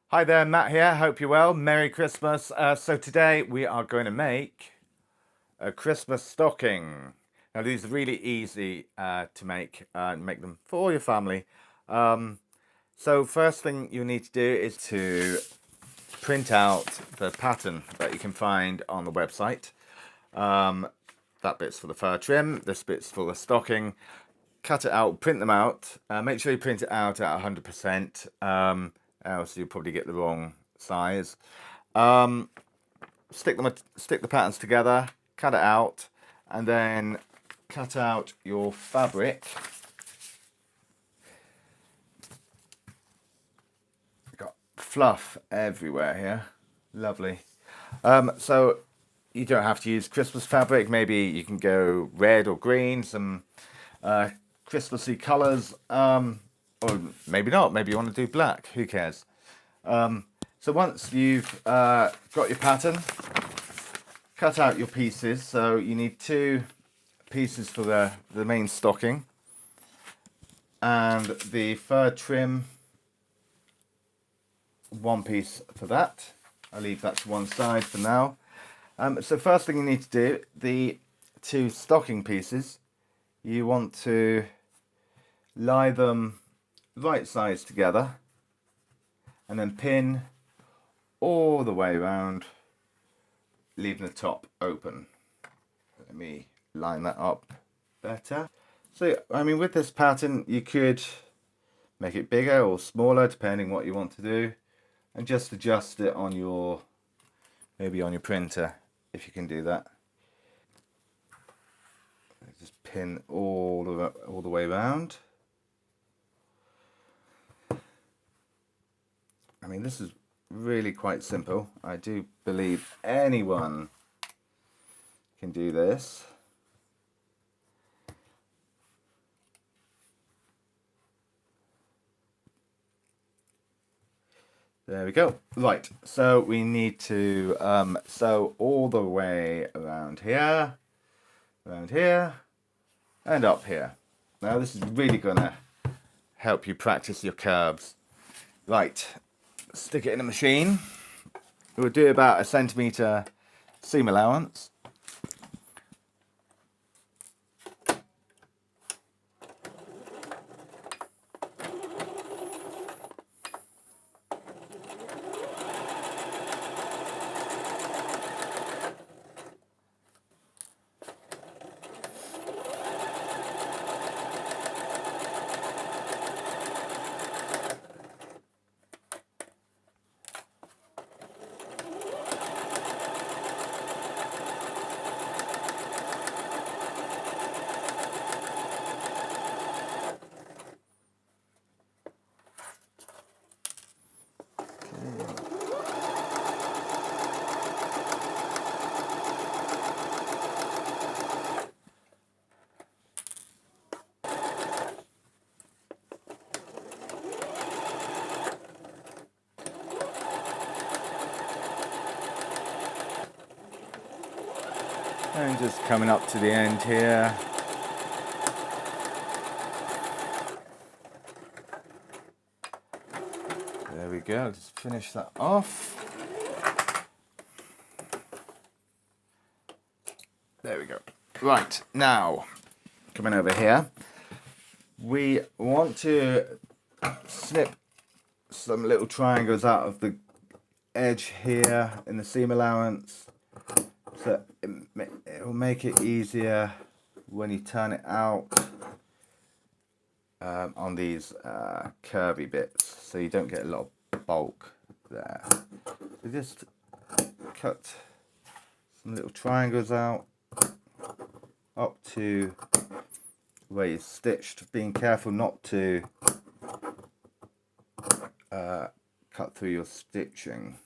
Hi there, Matt here. Hope you're well. Merry Christmas. So today we are going to make a Christmas stocking. Now these are really easy to make. Make them for your family. Um, so first thing you need to do is to print out the pattern that you can find on the website. Um, that bit's for the fur trim. This bit's for the stocking. Cut it out, print them out. Make sure you print it out at 100%. Else you'll probably get the wrong size. Um, stick the patterns together, cut it out, and then cut out your fabric. Got fluff everywhere here. Lovely. So you don't have to use Christmas fabric. Maybe you can go red or green, some Christmassy colours, or maybe not. Maybe you want to do black. Who cares? So once you've got your pattern, cut out your pieces. So you need two pieces for the main stocking, and the fur trim, one piece for that. I'll leave that to one side for now. So first thing you need to do, the two stocking pieces, you want to lie them right sides together and then pin all the way around, leaving the top open. Let me line that up better. So, I mean, with this pattern, you could make it bigger or smaller, depending what you want to do, and just adjust it on your, maybe on your printer, if you can do that. Just pin all the way around. I mean, this is really quite simple. I do believe anyone can do this. There we go. Right, so we need to sew all the way around here, and up here. Now this is really gonna help you practice your curves. Right, stick it in a machine. We'll do about 1 centimetre seam allowance. And just coming up to the end here. There we go, just finish that off. There we go. Right, now, coming over here, we want to snip some little triangles out of the edge here in the seam allowance, so it will make it easier when you turn it out on these curvy bits, so you don't get a lot of bulk there. So just cut some little triangles out up to where you stitched, being careful not to cut through your stitching.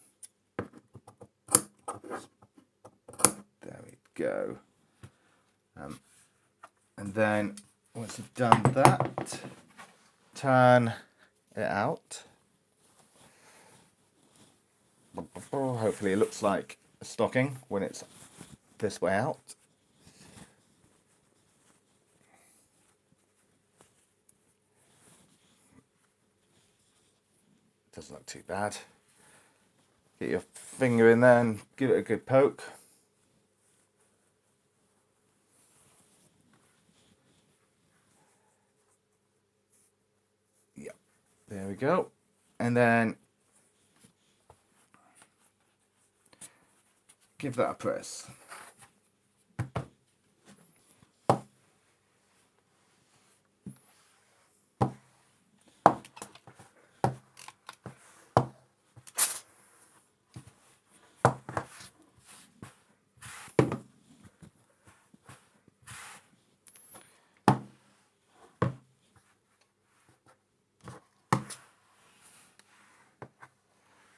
There we go. And then once you've done that, turn it out. Hopefully it looks like a stocking when it's this way out. Doesn't look too bad. Get your finger in there and give it a good poke. Yep, there we go. And then give that a press.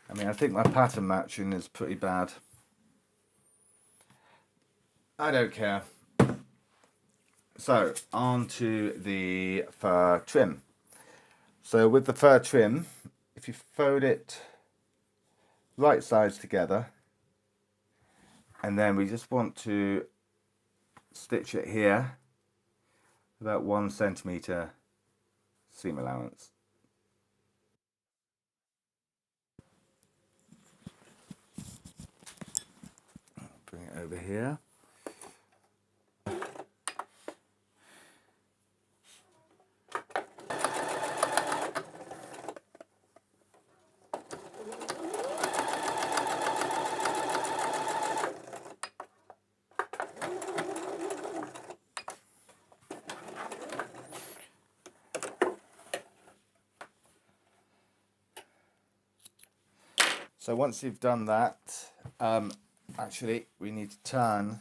I mean, I think my pattern matching is pretty bad. I don't care. So, on to the fur trim. So with the fur trim, if you fold it right sides together, and then we just want to stitch it here, about 1 centimetre seam allowance. Bring it over here. So once you've done that, actually we need to turn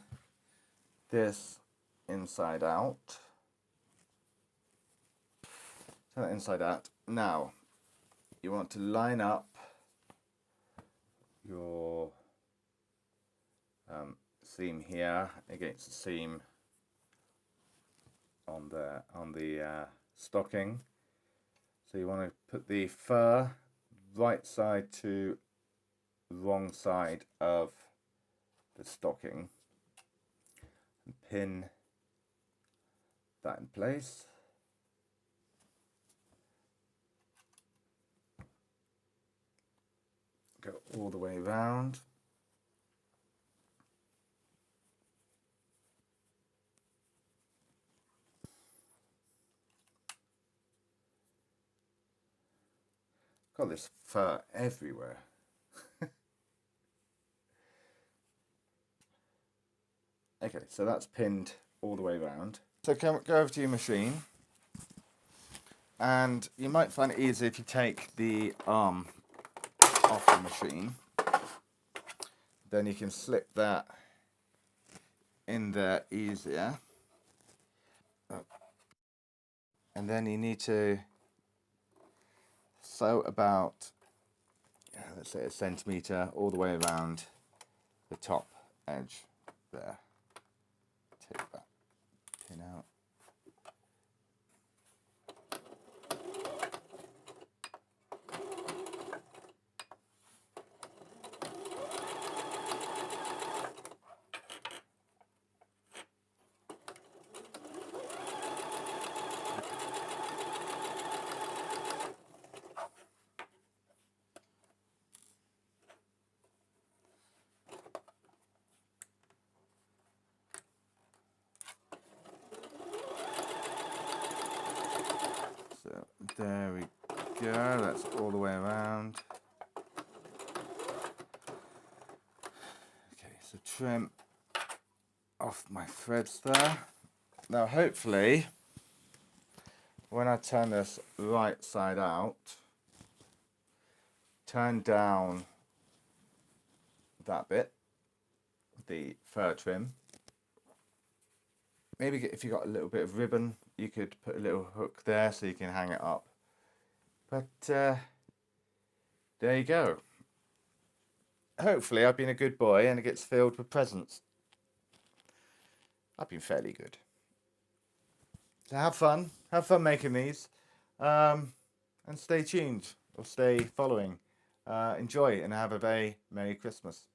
this inside out. Turn it inside out. Now, you want to line up your seam here against the seam on the stocking. So you want to put the fur right side to wrong side of the stocking and pin that in place. Go all the way around. Got this fur everywhere. Okay, so that's pinned all the way around. So go over to your machine, and you might find it easier if you take the arm off the machine. Then you can slip that in there easier. And then you need to sew about, let's say, 1 centimetre all the way around the top edge there. Take that pin out. So there we go, that's all the way around. Okay, so trim off my threads there. Now hopefully, when I turn this right side out, turn down that bit, the fur trim. Maybe if you got a little bit of ribbon, you could put a little hook there so you can hang it up. But there you go. Hopefully I've been a good boy and it gets filled with presents. I've been fairly good. So have fun making these, and stay tuned or stay following. Enjoy and have a very Merry Christmas.